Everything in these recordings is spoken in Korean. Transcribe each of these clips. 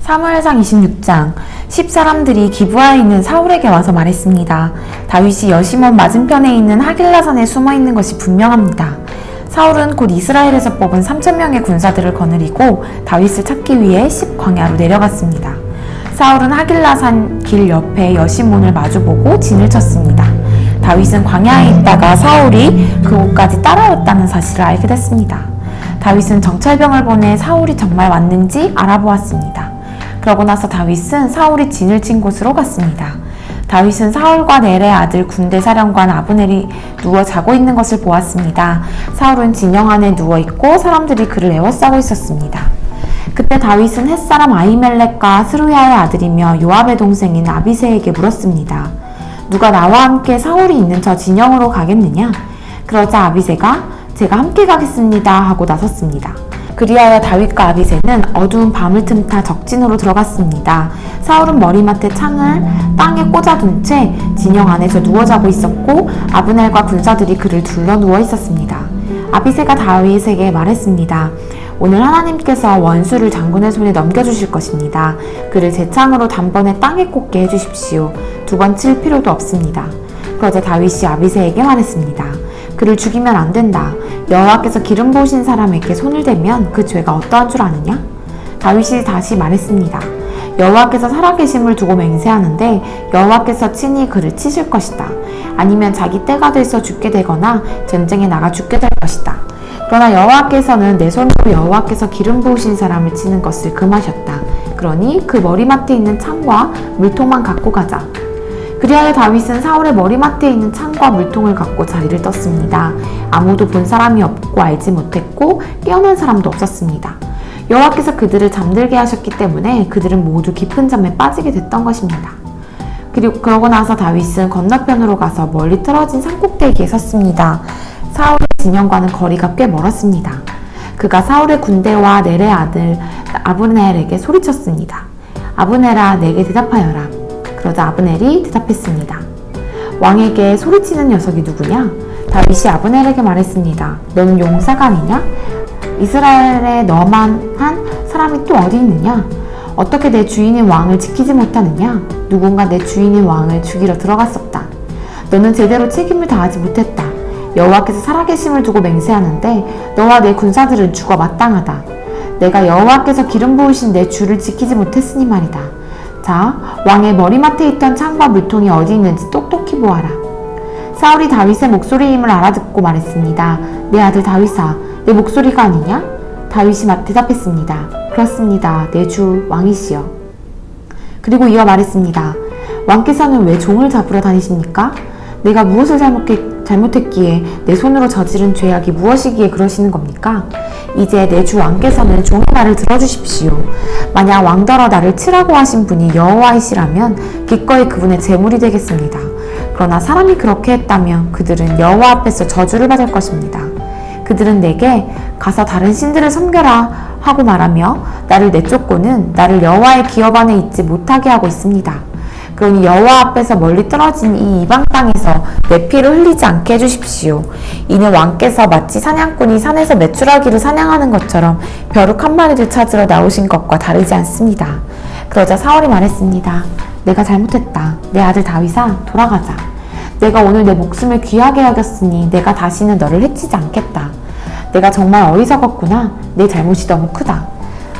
사무엘상 26장 10사람들이 기브아에 있는 사울에게 와서 말했습니다. 다윗이 여시몬 맞은편에 있는 하길라산에 숨어있는 것이 분명합니다. 사울은 곧 이스라엘에서 뽑은 3,000명의 군사들을 거느리고 다윗을 찾기 위해 십광야로 내려갔습니다. 사울은 하길라산 길 옆에 여시몬을 마주보고 진을 쳤습니다. 다윗은 광야에 있다가 사울이 그곳까지 따라왔다는 사실을 알게 됐습니다. 다윗은 정찰병을 보내 사울이 정말 왔는지 알아보았습니다. 그러고 나서 다윗은 사울이 진을 친 곳으로 갔습니다. 다윗은 사울과 넬의 아들 군대 사령관 아브넬이 누워 자고 있는 것을 보았습니다. 사울은 진영 안에 누워 있고 사람들이 그를 에워싸고 있었습니다. 그때 다윗은 햇사람 아히멜렉과 스루야의 아들이며 요압의 동생인 아비새에게 물었습니다. 누가 나와 함께 사울이 있는 저 진영으로 가겠느냐? 그러자 아비새가 제가 함께 가겠습니다 하고 나섰습니다. 그리하여 다윗과 아비새는 어두운 밤을 틈타 적진으로 들어갔습니다. 사울은 머리맡에 창을 땅에 꽂아둔 채 진영 안에서 누워 자고 있었고 아브넬과 군사들이 그를 둘러 누워 있었습니다. 아비새가 다윗에게 말했습니다. 오늘 하나님께서 원수를 장군의 손에 넘겨주실 것입니다. 그를 제 창으로 단번에 땅에 꽂게 해주십시오. 두 번 칠 필요도 없습니다. 그러자 다윗이 아비새에게 말했습니다. 그를 죽이면 안 된다. 여호와께서 기름 부으신 사람에게 손을 대면 그 죄가 어떠한 줄 아느냐? 다윗이 다시 말했습니다. 여호와께서 살아계심을 두고 맹세하는데 여호와께서 친히 그를 치실 것이다. 아니면 자기 때가 돼서 죽게 되거나 전쟁에 나가 죽게 될 것이다. 그러나 여호와께서는 내 손으로 여호와께서 기름 부으신 사람을 치는 것을 금하셨다. 그러니 그 머리맡에 있는 창과 물통만 갖고 가자. 그리하여 다윗은 사울의 머리맡에 있는 창과 물통을 갖고 자리를 떴습니다. 아무도 본 사람이 없고 알지 못했고 깨어난 사람도 없었습니다. 여호와께서 그들을 잠들게 하셨기 때문에 그들은 모두 깊은 잠에 빠지게 됐던 것입니다. 그러고 나서 다윗은 건너편으로 가서 멀리 틀어진 산꼭대기에 섰습니다. 사울의 진영과는 거리가 꽤 멀었습니다. 그가 사울의 군대와 넬의 아들 아브넬에게 소리쳤습니다. 아브넬아, 내게 대답하여라. 그러자 아브넬이 대답했습니다. 왕에게 소리치는 녀석이 누구냐? 다윗이 아브넬에게 말했습니다. 너는 용사가 아니냐? 이스라엘에 너만 한 사람이 또 어디 있느냐? 어떻게 내 주인인 왕을 지키지 못하느냐? 누군가 내 주인인 왕을 죽이러 들어갔었다. 너는 제대로 책임을 다하지 못했다. 여호와께서 살아계심을 두고 맹세하는데 너와 내 군사들은 죽어 마땅하다. 내가 여호와께서 기름 부으신 내 주를 지키지 못했으니 말이다. 자, 왕의 머리맡에 있던 창과 물통이 어디 있는지 똑똑히 보아라. 사울이 다윗의 목소리임을 알아듣고 말했습니다. 내 아들 다윗아, 내 목소리가 아니냐? 다윗이 대답했습니다. 그렇습니다. 내 주 왕이시여. 그리고 이어 말했습니다. 왕께서는 왜 종을 잡으러 다니십니까? 내가 무엇을 잘못했기에 내 손으로 저지른 죄악이 무엇이기에 그러시는 겁니까? 이제 내 주 왕께서는 종의 말을 들어주십시오. 만약 왕더러 나를 치라고 하신 분이 여호와이시라면 기꺼이 그분의 제물이 되겠습니다. 그러나 사람이 그렇게 했다면 그들은 여호와 앞에서 저주를 받을 것입니다. 그들은 내게 가서 다른 신들을 섬겨라 하고 말하며 나를 내쫓고는 나를 여호와의 기업 안에 있지 못하게 하고 있습니다. 그러니 여호와 앞에서 멀리 떨어진 이 이방 땅에서 내 피를 흘리지 않게 해주십시오. 이는 왕께서 마치 사냥꾼이 산에서 메추라기를 사냥하는 것처럼 벼룩 한 마리를 찾으러 나오신 것과 다르지 않습니다. 그러자 사울이 말했습니다. 내가 잘못했다. 내 아들 다윗아, 돌아가자. 내가 오늘 내 목숨을 귀하게 여겼으니 내가 다시는 너를 해치지 않겠다. 내가 정말 어리석었구나. 내 잘못이 너무 크다.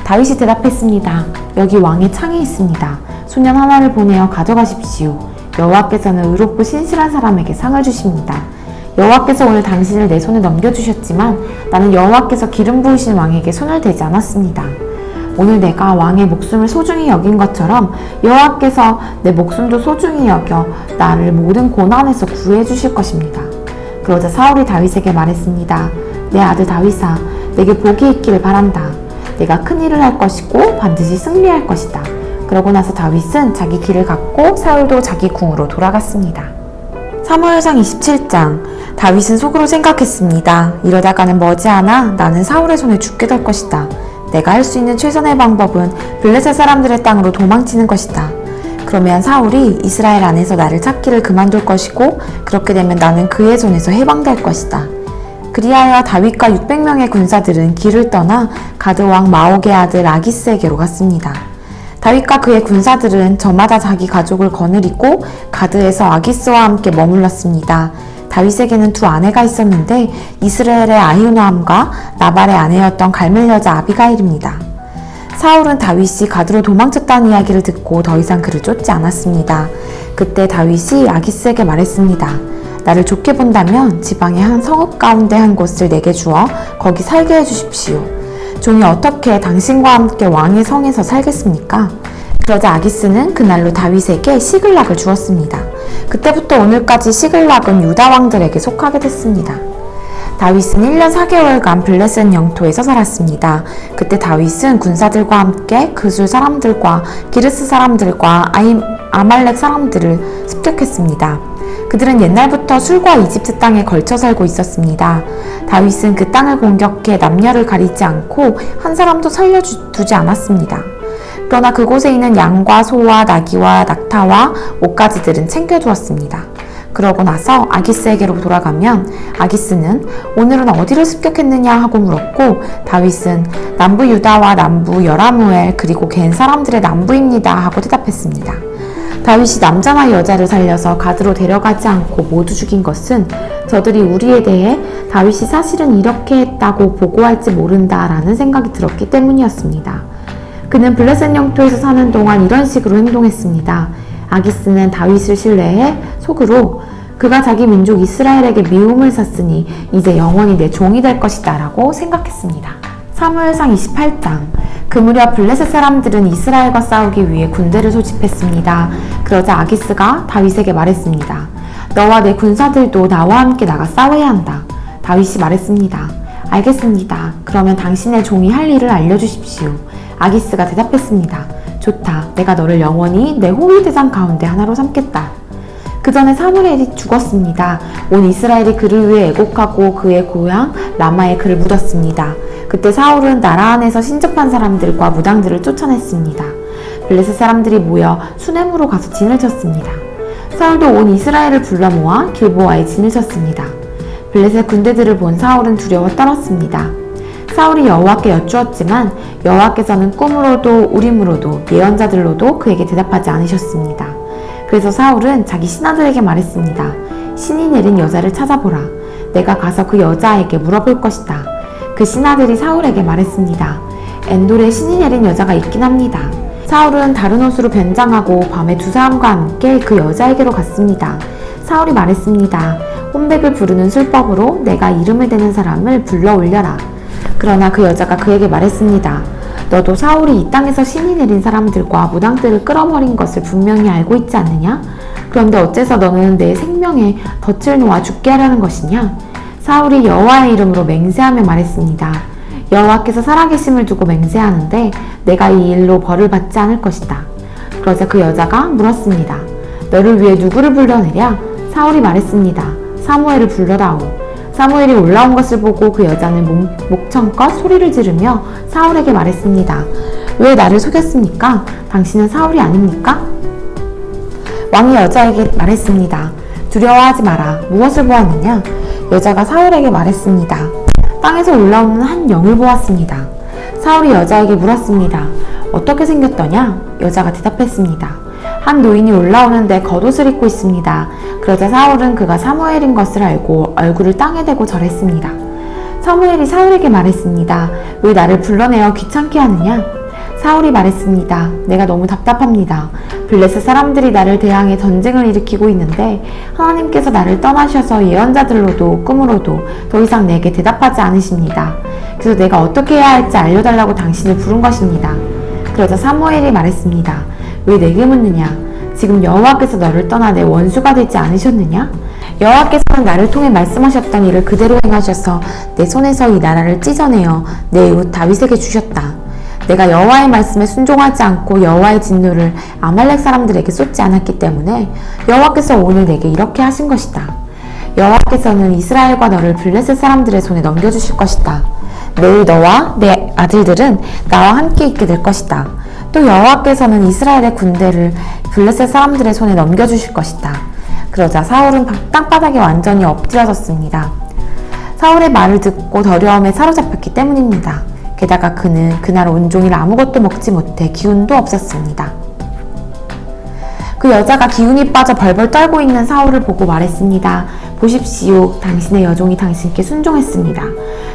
다윗이 대답했습니다. 여기 왕의 창이 있습니다. 소년 하나를 보내어 가져가십시오. 여호와께서는 의롭고 신실한 사람에게 상을 주십니다. 여호와께서 오늘 당신을 내 손에 넘겨주셨지만 나는 여호와께서 기름 부으신 왕에게 손을 대지 않았습니다. 오늘 내가 왕의 목숨을 소중히 여긴 것처럼 여호와께서 내 목숨도 소중히 여겨 나를 모든 고난에서 구해 주실 것입니다. 그러자 사울이 다윗에게 말했습니다. 내 아들 다윗아, 내게 복이 있기를 바란다. 내가 큰 일을 할 것이고 반드시 승리할 것이다. 그러고 나서 다윗은 자기 길을 갔고 사울도 자기 궁으로 돌아갔습니다. 사무엘상 27장 다윗은 속으로 생각했습니다. 이러다가는 머지않아 나는 사울의 손에 죽게 될 것이다. 내가 할 수 있는 최선의 방법은 블레셋 사람들의 땅으로 도망치는 것이다. 그러면 사울이 이스라엘 안에서 나를 찾기를 그만둘 것이고 그렇게 되면 나는 그의 손에서 해방될 것이다. 그리하여 다윗과 600명의 군사들은 길을 떠나 가드왕 마옥의 아들 아기스에게로 갔습니다. 다윗과 그의 군사들은 저마다 자기 가족을 거느리고 가드에서 아기스와 함께 머물렀습니다. 다윗에게는 두 아내가 있었는데 이스라엘의 아히노암과 나발의 아내였던 갈멜 여자 아비가일입니다. 사울은 다윗이 가드로 도망쳤다는 이야기를 듣고 더 이상 그를 쫓지 않았습니다. 그때 다윗이 아기스에게 말했습니다. 나를 좋게 본다면 지방의 한 성읍 가운데 한 곳을 내게 주어 거기 살게 해주십시오. 종이 어떻게 당신과 함께 왕의 성에서 살겠습니까? 그러자 아기스는 그날로 다윗에게 시글락을 주었습니다. 그때부터 오늘까지 시글락은 유다 왕들에게 속하게 됐습니다. 다윗은 1년 4개월간 블레셋 영토에서 살았습니다. 그때 다윗은 군사들과 함께 그술 사람들과 기르스 사람들과 아말렉 사람들을 습격했습니다. 그들은 옛날부터 술과 이집트 땅에 걸쳐 살고 있었습니다. 다윗은 그 땅을 공격해 남녀를 가리지 않고 한 사람도 살려두지 않았습니다. 그러나 그곳에 있는 양과 소와 나귀와 낙타와 옷가지들은 챙겨두었습니다. 그러고 나서 아기스에게로 돌아가면 아기스는 오늘은 어디를 습격했느냐 하고 물었고 다윗은 남부 유다와 남부 여라무엘 그리고 겐 사람들의 남부입니다 하고 대답했습니다. 다윗이 남자나 여자를 살려서 가드로 데려가지 않고 모두 죽인 것은 저들이 우리에 대해 다윗이 사실은 이렇게 했다고 보고할지 모른다 라는 생각이 들었기 때문이었습니다. 그는 블레셋 영토에서 사는 동안 이런 식으로 행동했습니다. 아기스는 다윗을 신뢰해 속으로 그가 자기 민족 이스라엘에게 미움을 샀으니 이제 영원히 내 종이 될 것이다 라고 생각했습니다. 사무엘상 28장. 그 무렵 블레셋 사람들은 이스라엘과 싸우기 위해 군대를 소집했습니다. 그러자 아기스가 다윗에게 말했습니다. 너와 내 군사들도 나와 함께 나가 싸워야 한다. 다윗이 말했습니다. 알겠습니다. 그러면 당신의 종이 할 일을 알려주십시오. 아기스가 대답했습니다. 좋다. 내가 너를 영원히 내 호위 대장 가운데 하나로 삼겠다. 그 전에 사무엘이 죽었습니다. 온 이스라엘이 그를 위해 애곡하고 그의 고향 라마에 그를 묻었습니다. 그때 사울은 나라 안에서 신접한 사람들과 무당들을 쫓아냈습니다. 블레셋 사람들이 모여 수넴으로 가서 진을 쳤습니다. 사울도 온 이스라엘을 불러 모아 길보아에 진을 쳤습니다. 블레셋 군대들을 본 사울은 두려워 떨었습니다. 사울이 여호와께 여쭈었지만 여호와께서는 꿈으로도 우림으로도 예언자들로도 그에게 대답하지 않으셨습니다. 그래서 사울은 자기 신하들에게 말했습니다. 신이 내린 여자를 찾아보라. 내가 가서 그 여자에게 물어볼 것이다. 그 신하들이 사울에게 말했습니다. 엔돌에 신이 내린 여자가 있긴 합니다. 사울은 다른 옷으로 변장하고 밤에 두 사람과 함께 그 여자에게로 갔습니다. 사울이 말했습니다. 혼백을 부르는 술법으로 내가 이름을 대는 사람을 불러 올려라. 그러나 그 여자가 그에게 말했습니다. 너도 사울이 이 땅에서 신이 내린 사람들과 무당들을 끌어버린 것을 분명히 알고 있지 않느냐? 그런데 어째서 너는 내 생명에 덫을 놓아 죽게 하려는 것이냐? 사울이 여호와의 이름으로 맹세하며 말했습니다. 여호와께서 살아계심을 두고 맹세하는데 내가 이 일로 벌을 받지 않을 것이다. 그러자 그 여자가 물었습니다. 너를 위해 누구를 불러내랴? 사울이 말했습니다. 사무엘을 불러다오. 사무엘이 올라온 것을 보고 그 여자는 목청껏 소리를 지르며 사울에게 말했습니다. 왜 나를 속였습니까? 당신은 사울이 아닙니까? 왕이 여자에게 말했습니다. 두려워하지 마라. 무엇을 보았느냐? 여자가 사울에게 말했습니다. 땅에서 올라오는 한 영을 보았습니다. 사울이 여자에게 물었습니다. 어떻게 생겼더냐? 여자가 대답했습니다. 한 노인이 올라오는데 겉옷을 입고 있습니다. 그러자 사울은 그가 사무엘인 것을 알고 얼굴을 땅에 대고 절했습니다. 사무엘이 사울에게 말했습니다. 왜 나를 불러내어 귀찮게 하느냐? 사울이 말했습니다. 내가 너무 답답합니다. 블레셋 사람들이 나를 대항해 전쟁을 일으키고 있는데 하나님께서 나를 떠나셔서 예언자들로도 꿈으로도 더 이상 내게 대답하지 않으십니다. 그래서 내가 어떻게 해야 할지 알려달라고 당신을 부른 것입니다. 그러자 사무엘이 말했습니다. 왜 내게 묻느냐? 지금 여호와께서 너를 떠나 내 원수가 되지 않으셨느냐? 여호와께서는 나를 통해 말씀하셨던 일을 그대로 행하셔서 내 손에서 이 나라를 찢어내어 내 이웃 다윗에게 주셨다. 내가 여호와의 말씀에 순종하지 않고 여호와의 진노를 아말렉 사람들에게 쏟지 않았기 때문에 여호와께서 오늘 내게 이렇게 하신 것이다. 여호와께서는 이스라엘과 너를 블레셋 사람들의 손에 넘겨주실 것이다. 내일 너와 내 아들들은 나와 함께 있게 될 것이다. 또 여호와께서는 이스라엘의 군대를 블레셋 사람들의 손에 넘겨주실 것이다. 그러자 사울은 땅바닥에 완전히 엎드려졌습니다. 사울의 말을 듣고 더려움에 사로잡혔기 때문입니다. 게다가 그는 그날 온종일 아무것도 먹지 못해 기운도 없었습니다. 그 여자가 기운이 빠져 벌벌 떨고 있는 사울을 보고 말했습니다. 보십시오. 당신의 여종이 당신께 순종했습니다.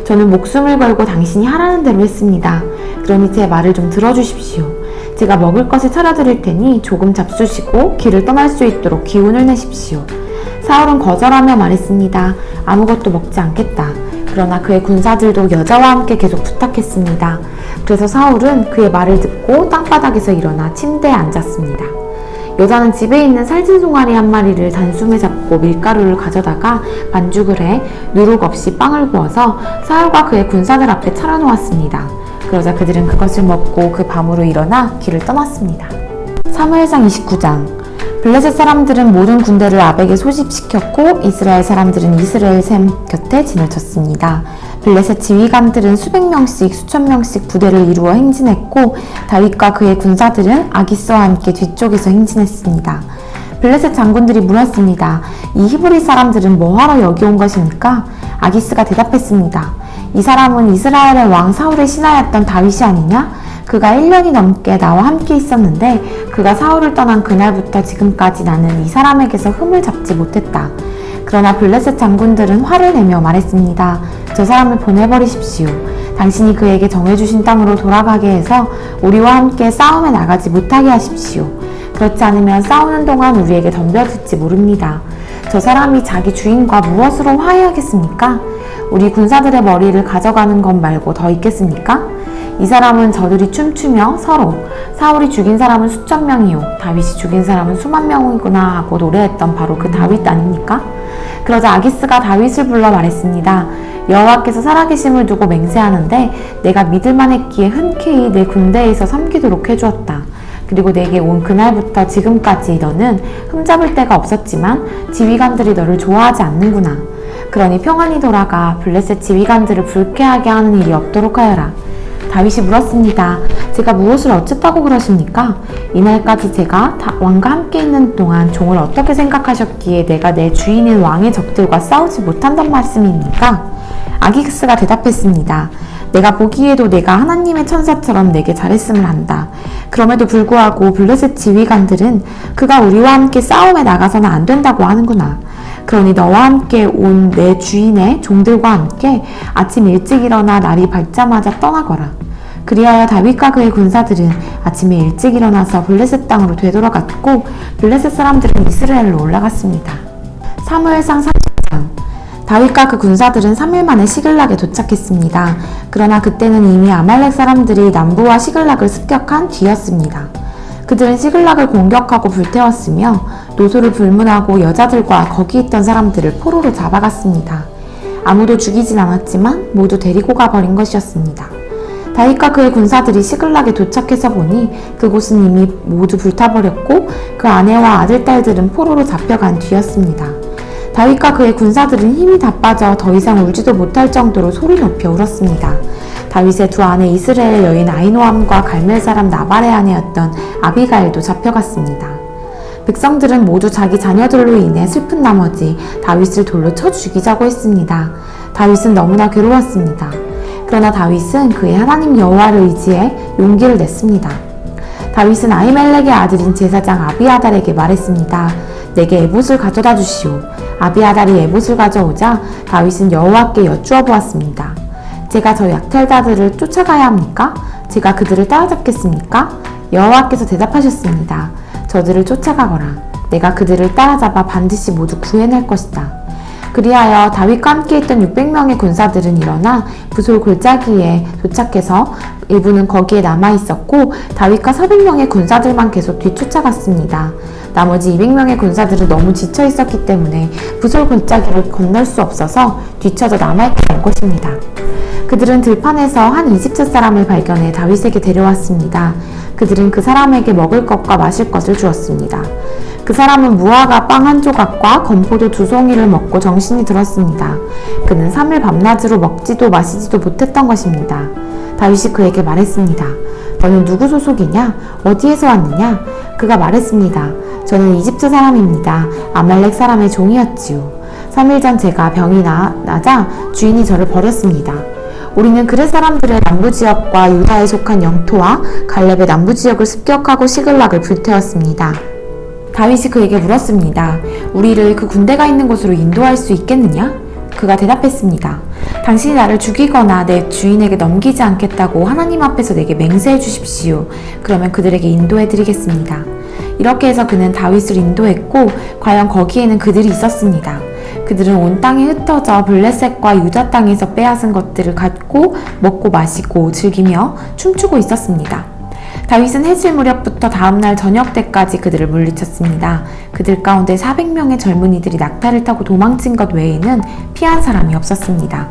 저는 목숨을 걸고 당신이 하라는 대로 했습니다. 그러니 제 말을 좀 들어주십시오. 제가 먹을 것을 차려드릴 테니 조금 잡수시고 길을 떠날 수 있도록 기운을 내십시오. 사울은 거절하며 말했습니다. 아무것도 먹지 않겠다. 그러나 그의 군사들도 여자와 함께 계속 부탁했습니다. 그래서 사울은 그의 말을 듣고 땅바닥에서 일어나 침대에 앉았습니다. 여자는 집에 있는 살찐 송아리 한 마리를 단숨에 잡고 밀가루를 가져다가 반죽을 해 누룩 없이 빵을 구워서 사울과 그의 군사들 앞에 차려놓았습니다. 그러자 그들은 그것을 먹고 그 밤으로 일어나 길을 떠났습니다. 사무엘상 29장. 블레셋 사람들은 모든 군대를 아벡에 소집시켰고 이스라엘 사람들은 이스라엘 샘 곁에 진을 쳤습니다. 블레셋 지휘관들은 수백 명씩 수천 명씩 부대를 이루어 행진했고 다윗과 그의 군사들은 아기스와 함께 뒤쪽에서 행진했습니다. 블레셋 장군들이 물었습니다. 이 히브리 사람들은 뭐하러 여기 온 것입니까? 아기스가 대답했습니다. 이 사람은 이스라엘의 왕 사울의 신하였던 다윗이 아니냐? 그가 1년이 넘게 나와 함께 있었는데 그가 사울을 떠난 그날부터 지금까지 나는 이 사람에게서 흠을 잡지 못했다. 그러나 블레셋 장군들은 화를 내며 말했습니다. 저 사람을 보내버리십시오. 당신이 그에게 정해주신 땅으로 돌아가게 해서 우리와 함께 싸움에 나가지 못하게 하십시오. 그렇지 않으면 싸우는 동안 우리에게 덤벼들지 모릅니다. 저 사람이 자기 주인과 무엇으로 화해하겠습니까? 우리 군사들의 머리를 가져가는 것 말고 더 있겠습니까? 이 사람은 저들이 춤추며 서로 사울이 죽인 사람은 수천 명이요 다윗이 죽인 사람은 수만 명이구나 하고 노래했던 바로 그 다윗 아닙니까? 그러자 아기스가 다윗을 불러 말했습니다. 여호와께서 살아계심을 두고 맹세하는데 내가 믿을만했기에 흔쾌히 내 군대에서 섬기도록 해주었다. 그리고 내게 온 그날부터 지금까지 너는 흠잡을 데가 없었지만 지휘관들이 너를 좋아하지 않는구나. 그러니 평안히 돌아가 블레셋 지휘관들을 불쾌하게 하는 일이 없도록 하여라. 다윗이 물었습니다. 제가 무엇을 어쨌다고 그러십니까? 이날까지 제가 왕과 함께 있는 동안 종을 어떻게 생각하셨기에 내가 내 주인인 왕의 적들과 싸우지 못한단 말씀입니까? 아기스가 대답했습니다. 내가 보기에도 내가 하나님의 천사처럼 내게 잘했음을 안다. 그럼에도 불구하고 블레셋 지휘관들은 그가 우리와 함께 싸움에 나가서는 안 된다고 하는구나. 그러니 너와 함께 온 내 주인의 종들과 함께 아침 일찍 일어나 날이 밝자마자 떠나거라. 그리하여 다윗과 그의 군사들은 아침에 일찍 일어나서 블레셋 땅으로 되돌아갔고 블레셋 사람들은 이스라엘로 올라갔습니다. 사무엘상 30장. 다윗과 그 군사들은 3일 만에 시글락에 도착했습니다. 그러나 그때는 이미 아말렉 사람들이 남부와 시글락을 습격한 뒤였습니다. 그들은 시글락을 공격하고 불태웠으며 노소를 불문하고 여자들과 거기 있던 사람들을 포로로 잡아갔습니다. 아무도 죽이진 않았지만 모두 데리고 가버린 것이었습니다. 다윗과 그의 군사들이 시글락에 도착해서 보니 그곳은 이미 모두 불타버렸고 그 아내와 아들, 딸들은 포로로 잡혀간 뒤였습니다. 다윗과 그의 군사들은 힘이 다 빠져 더 이상 울지도 못할 정도로 소리 높여 울었습니다. 다윗의 두 아내 이스라엘 여인 아히노암과 갈멜 사람 나발의 아내였던 아비가일도 잡혀갔습니다. 백성들은 모두 자기 자녀들로 인해 슬픈 나머지 다윗을 돌로 쳐 죽이자고 했습니다. 다윗은 너무나 괴로웠습니다. 그러나 다윗은 그의 하나님 여호와를 의지해 용기를 냈습니다. 다윗은 아히멜렉의 아들인 제사장 아비아달에게 말했습니다. 내게 에봇을 가져다 주시오. 아비아달이 에봇을 가져오자 다윗은 여호와께 여쭈어 보았습니다. 제가 저 약탈자들을 쫓아가야 합니까? 제가 그들을 따라잡겠습니까? 여호와께서 대답하셨습니다. 저들을 쫓아가거라. 내가 그들을 따라잡아 반드시 모두 구해낼 것이다. 그리하여 다윗과 함께 있던 600명의 군사들은 일어나 부솔 골짜기에 도착해서 일부는 거기에 남아있었고 다윗과 400명의 군사들만 계속 뒤쫓아갔습니다. 나머지 200명의 군사들은 너무 지쳐 있었기 때문에 부솔 골짜기를 건널 수 없어서 뒤쳐져 남아있게 된 것입니다. 그들은 들판에서 한 이집트 사람을 발견해 다윗에게 데려왔습니다. 그들은 그 사람에게 먹을 것과 마실 것을 주었습니다. 그 사람은 무화과 빵 한 조각과 건포도 2송이를 먹고 정신이 들었습니다. 그는 3일 밤낮으로 먹지도 마시지도 못했던 것입니다. 다윗이 그에게 말했습니다. 너는 누구 소속이냐? 어디에서 왔느냐? 그가 말했습니다. 저는 이집트 사람입니다. 아말렉 사람의 종이었지요. 3일 전 제가 병이 나자 주인이 저를 버렸습니다. 우리는 그렛 사람들의 남부지역과 유다에 속한 영토와 갈렙의 남부지역을 습격하고 시글락을 불태웠습니다. 다윗이 그에게 물었습니다. 우리를 그 군대가 있는 곳으로 인도할 수 있겠느냐? 그가 대답했습니다. 당신이 나를 죽이거나 내 주인에게 넘기지 않겠다고 하나님 앞에서 내게 맹세해 주십시오. 그러면 그들에게 인도해 드리겠습니다. 이렇게 해서 그는 다윗을 인도했고 과연 거기에는 그들이 있었습니다. 그들은 온 땅에 흩어져 블레셋과 유다 땅에서 빼앗은 것들을 갖고 먹고 마시고 즐기며 춤추고 있었습니다. 다윗은 해질 무렵부터 다음날 저녁 때까지 그들을 물리쳤습니다. 그들 가운데 400명의 젊은이들이 낙타를 타고 도망친 것 외에는 피한 사람이 없었습니다.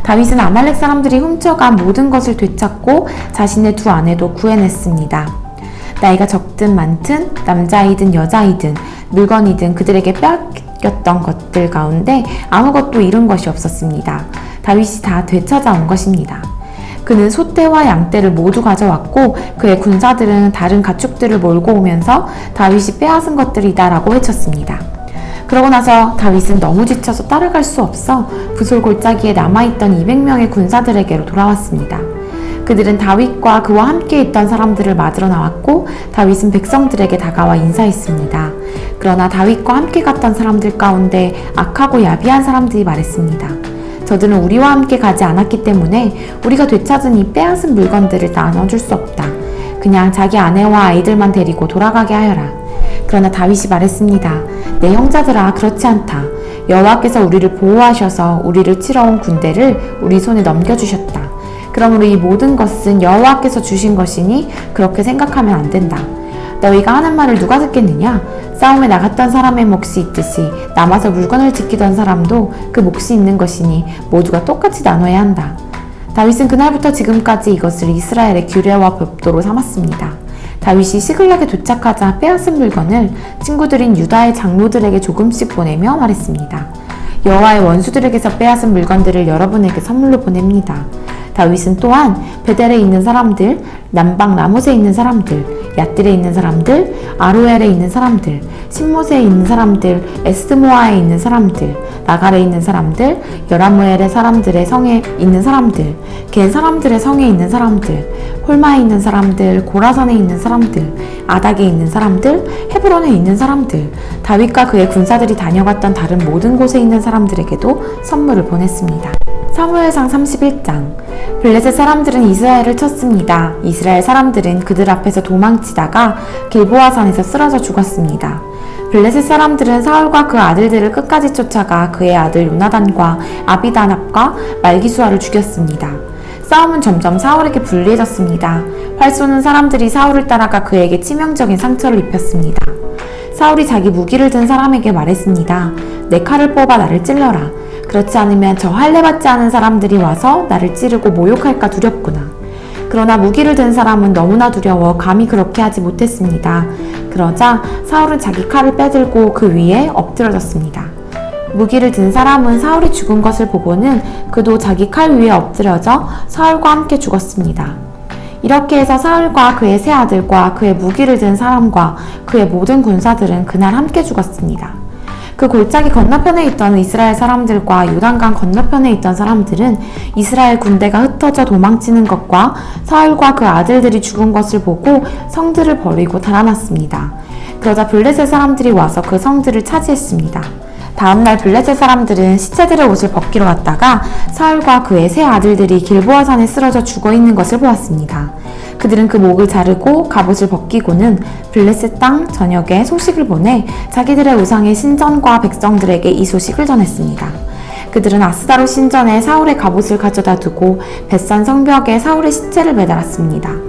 다윗은 아말렉 사람들이 훔쳐간 모든 것을 되찾고 자신의 두 아내도 구해냈습니다. 나이가 적든 많든 남자이든 여자이든 물건이든 그들에게 뺏겼던 것들 가운데 아무것도 잃은 것이 없었습니다. 다윗이 다 되찾아온 것입니다. 그는 소떼와 양떼를 모두 가져왔고 그의 군사들은 다른 가축들을 몰고 오면서 다윗이 빼앗은 것들이다 라고 외쳤습니다. 그러고 나서 다윗은 너무 지쳐서 따라갈 수 없어 부솔 골짜기에 남아있던 200명의 군사들에게로 돌아왔습니다. 그들은 다윗과 그와 함께 있던 사람들을 맞으러 나왔고 다윗은 백성들에게 다가와 인사했습니다. 그러나 다윗과 함께 갔던 사람들 가운데 악하고 야비한 사람들이 말했습니다. 저들은 우리와 함께 가지 않았기 때문에 우리가 되찾은 이 빼앗은 물건들을 나눠줄 수 없다. 그냥 자기 아내와 아이들만 데리고 돌아가게 하여라. 그러나 다윗이 말했습니다. 내 형제들아, 그렇지 않다. 여호와께서 우리를 보호하셔서 우리를 치러 온 군대를 우리 손에 넘겨주셨다. 그러므로 이 모든 것은 여호와께서 주신 것이니 그렇게 생각하면 안 된다. 너희가 하는 말을 누가 듣겠느냐? 싸움에 나갔던 사람의 몫이 있듯이 남아서 물건을 지키던 사람도 그 몫이 있는 것이니 모두가 똑같이 나눠야 한다. 다윗은 그날부터 지금까지 이것을 이스라엘의 규례와 법도로 삼았습니다. 다윗이 시글락에 도착하자 빼앗은 물건을 친구들인 유다의 장로들에게 조금씩 보내며 말했습니다. 여호와의 원수들에게서 빼앗은 물건들을 여러분에게 선물로 보냅니다. 다윗은 또한 베델에 있는 사람들, 남방 라못에 있는 사람들, 얏딜에 있는 사람들, 아로엘에 있는 사람들, 신모세에 있는 사람들, 에스드모아에 있는 사람들, 나갈에 있는 사람들, 여라무엘의 사람들의 성에 있는 사람들, 겐 사람들의 성에 있는 사람들, 홀마에 있는 사람들, 고라산에 있는 사람들, 아닥에 있는 사람들, 헤브론에 있는 사람들, 다윗과 그의 군사들이 다녀갔던 다른 모든 곳에 있는 사람들에게도 선물을 보냈습니다. 사무엘상 31장. 블레셋 사람들은 이스라엘을 쳤습니다. 이스라엘 사람들은 그들 앞에서 도망치다가 길보아산에서 쓰러져 죽었습니다. 블레셋 사람들은 사울과 그 아들들을 끝까지 쫓아가 그의 아들 요나단과 아비다납과 말기수아를 죽였습니다. 싸움은 점점 사울에게 불리해졌습니다. 활 쏘는 사람들이 사울을 따라가 그에게 치명적인 상처를 입혔습니다. 사울이 자기 무기를 든 사람에게 말했습니다. 내 칼을 뽑아 나를 찔러라. 그렇지 않으면 저 할례 받지 않은 사람들이 와서 나를 찌르고 모욕할까 두렵구나. 그러나 무기를 든 사람은 너무나 두려워 감히 그렇게 하지 못했습니다. 그러자 사울은 자기 칼을 빼들고 그 위에 엎드러졌습니다. 무기를 든 사람은 사울이 죽은 것을 보고는 그도 자기 칼 위에 엎드려져 사울과 함께 죽었습니다. 이렇게 해서 사울과 그의 세 아들과 그의 무기를 든 사람과 그의 모든 군사들은 그날 함께 죽었습니다. 그 골짜기 건너편에 있던 이스라엘 사람들과 요단강 건너편에 있던 사람들은 이스라엘 군대가 흩어져 도망치는 것과 사울과 그 아들들이 죽은 것을 보고 성들을 버리고 달아났습니다. 그러자 블레셋 사람들이 와서 그 성들을 차지했습니다. 다음날 블레셋 사람들은 시체들의 옷을 벗기러 갔다가 사울과 그의 세 아들들이 길보아산에 쓰러져 죽어있는 것을 보았습니다. 그들은 그 목을 자르고 갑옷을 벗기고는 블레셋 땅 전역에 소식을 보내 자기들의 우상의 신전과 백성들에게 이 소식을 전했습니다. 그들은 아스다로 신전에 사울의 갑옷을 가져다 두고 벳산 성벽에 사울의 시체를 매달았습니다.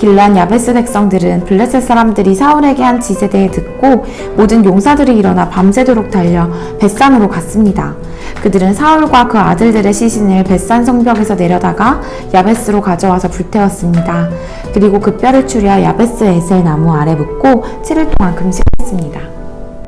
길르앗 야베스 백성들은 블레셋 사람들이 사울에게 한 짓에 대해 듣고 모든 용사들이 일어나 밤새도록 달려 벳산으로 갔습니다. 그들은 사울과 그 아들들의 시신을 벳산 성벽에서 내려다가 야베스로 가져와서 불태웠습니다. 그리고 그 뼈를 추려 야베스 에셀 나무 아래 묻고 7일 동안 금식했습니다.